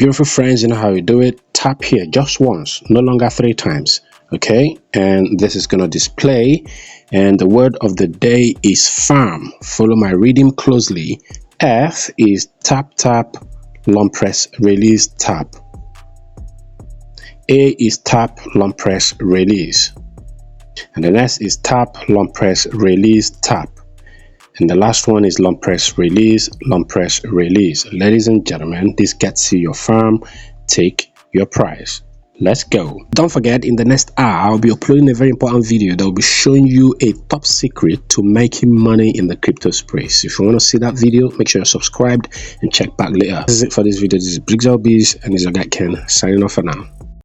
beautiful friends, you know how you do it. Tap here just once, no longer 3 times. Okay, and this is going to display, and the word of the day is farm. Follow my reading closely. F is tap tap, long press release tap. A is tap, long press release, and the next is tap, long press release tap, and the last one is long press release, long press release. Ladies and gentlemen, this gets you your farm. Take your prize. Let's go. Don't forget, in the next hour I'll be uploading a very important video that will be showing you a top secret to making money in the crypto space. If you want to see that video, make sure you're subscribed and check back later. This is it for this video. This is Briggs LBs, and this is your guy Ken signing off for now.